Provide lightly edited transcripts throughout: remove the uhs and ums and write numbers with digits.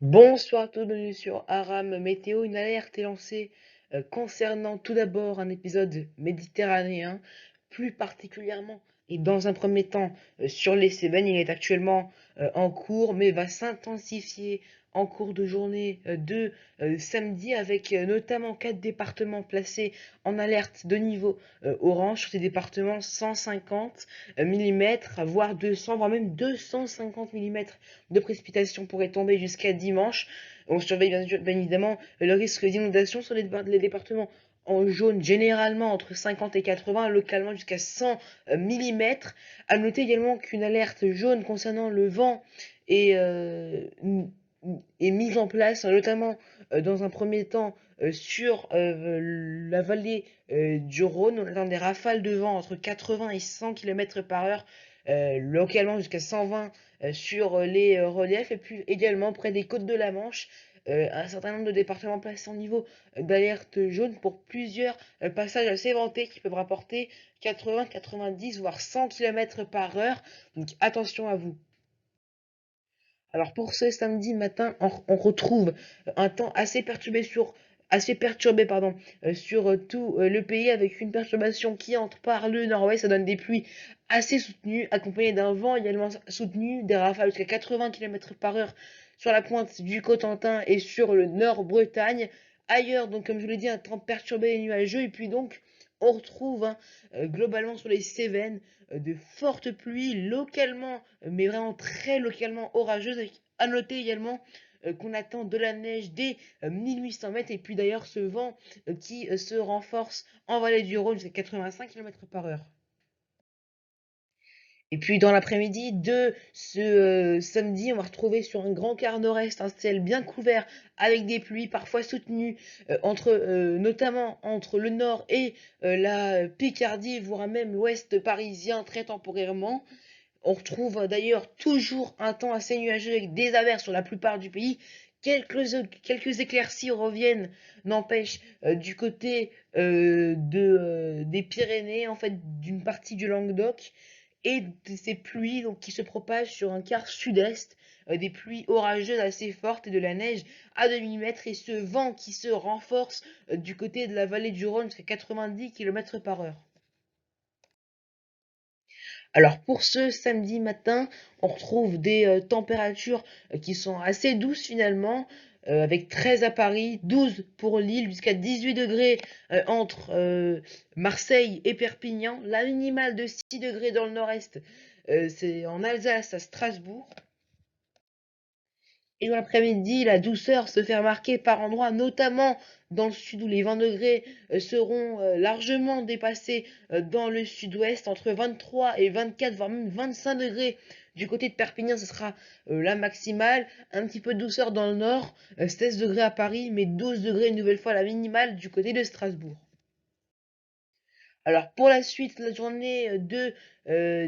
Bonsoir à tous, bienvenue sur Aram Météo. Une alerte est lancée concernant tout d'abord un épisode méditerranéen, plus particulièrement et dans un premier temps sur les Cévennes. Il est actuellement en cours, mais va s'intensifier en cours de journée de samedi, avec notamment 4 départements placés en alerte de niveau orange. Sur ces départements, 150 mm, voire 200, voire même 250 mm de précipitations pourraient tomber jusqu'à dimanche. On surveille bien évidemment le risque d'inondation sur les départements en jaune, généralement entre 50 et 80, localement jusqu'à 100 mm. À noter également qu'une alerte jaune concernant le vent est, est mise en place, notamment dans un premier temps sur la vallée du Rhône. On attend des rafales de vent entre 80 et 100 km par heure, localement jusqu'à 120 sur les reliefs, et puis également près des côtes de la Manche, un certain nombre de départements placés en niveau d'alerte jaune pour plusieurs passages assez ventés qui peuvent rapporter 80, 90 voire 100 km par heure. Donc attention à vous. Alors pour ce samedi matin, on retrouve un temps assez perturbé pardon, sur tout le pays, avec une perturbation qui entre par le nord-ouest. Ça donne des pluies assez soutenues, accompagnées d'un vent également soutenu, des rafales jusqu'à 80 km par heure sur la pointe du Cotentin et sur le nord-Bretagne. Ailleurs, donc comme je vous l'ai dit, un temps perturbé et nuageux. Et puis donc, on retrouve globalement sur les Cévennes de fortes pluies localement, mais vraiment très localement orageuses. À noter également qu'on attend de la neige dès 1800 mètres. Et puis d'ailleurs, ce vent qui se renforce en vallée du Rhône jusqu'à 85 km par heure. Et puis dans l'après-midi de ce samedi, on va retrouver sur un grand quart nord-est un ciel bien couvert avec des pluies parfois soutenues, notamment entre le nord et la Picardie, voire même l'ouest parisien très temporairement. On retrouve d'ailleurs toujours un temps assez nuageux avec des averses sur la plupart du pays. Quelques éclaircies reviennent, n'empêche, du côté des Pyrénées, en fait, d'une partie du Languedoc, et de ces pluies donc, qui se propagent sur un quart sud-est, des pluies orageuses assez fortes et de la neige à demi-mètre, et ce vent qui se renforce du côté de la vallée du Rhône jusqu'à 90 km par heure. Alors pour ce samedi matin, on retrouve des températures qui sont assez douces finalement, avec 13 à Paris, 12 pour Lille, jusqu'à 18 degrés entre Marseille et Perpignan, la minimale de 6 degrés dans le nord-est, c'est en Alsace à Strasbourg. Et dans l'après-midi, la douceur se fait remarquer par endroits, notamment dans le sud où les 20 degrés seront largement dépassés dans le sud-ouest, entre 23 et 24, voire même 25 degrés du côté de Perpignan. Ce sera la maximale. Un petit peu de douceur dans le nord, 16 degrés à Paris, mais 12 degrés une nouvelle fois la minimale du côté de Strasbourg. Alors pour la suite, la journée de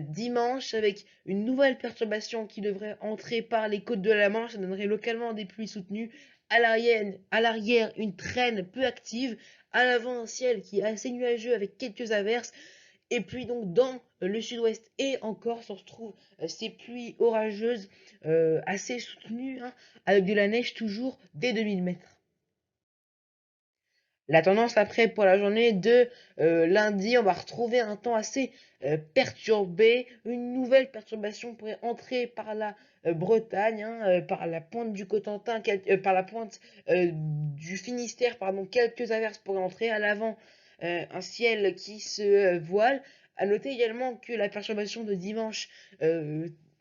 dimanche, avec une nouvelle perturbation qui devrait entrer par les côtes de la Manche, ça donnerait localement des pluies soutenues. À l'arrière, une traîne peu active. À l'avant, un ciel qui est assez nuageux avec quelques averses. Et puis donc dans le sud-ouest et en Corse, on retrouve ces pluies orageuses assez soutenues, hein, avec de la neige toujours dès 2000 mètres. La tendance après pour la journée de lundi, on va retrouver un temps assez perturbé. Une nouvelle perturbation pourrait entrer par la Bretagne, hein, par la pointe du Cotentin, par la pointe du Finistère, pardon. Quelques averses pourraient entrer. À l'avant, un ciel qui se voile. À noter également que la perturbation de dimanche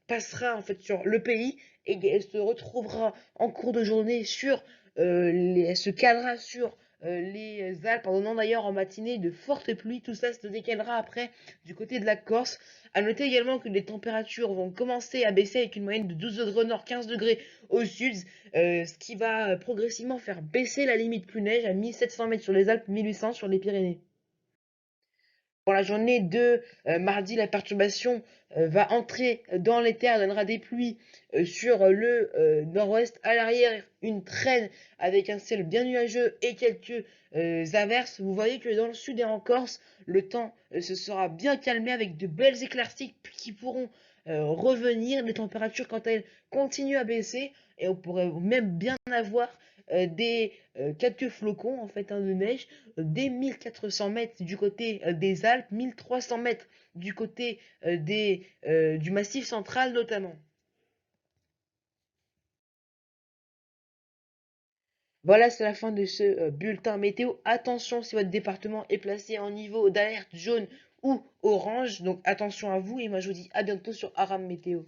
passera en fait sur le pays, et elle se retrouvera en cours de journée sur elle se calera sur les Alpes, en donnant d'ailleurs en matinée de fortes pluies. Tout ça se décalera après du côté de la Corse. À noter également que les températures vont commencer à baisser, avec une moyenne de 12 degrés au nord, 15 degrés au sud, ce qui va progressivement faire baisser la limite plus neige à 1700 mètres sur les Alpes, 1800 sur les Pyrénées. Pour la journée de mardi, la perturbation va entrer dans les terres, donnera des pluies sur le nord-ouest. À l'arrière, une traîne avec un ciel bien nuageux et quelques averses. Vous voyez que dans le sud et en Corse, le temps se sera bien calmé, avec de belles éclaircies qui pourront revenir. Les températures, quant à elles, continuent à baisser et on pourrait même bien avoir quelques flocons en fait hein, de neige dès 1400 mètres du côté des Alpes, 1300 mètres du côté du Massif central notamment. Voilà, c'est la fin de ce bulletin météo. Attention si votre département est placé en niveau d'alerte jaune ou orange. Donc attention à vous et moi je vous dis à bientôt sur Aram Météo.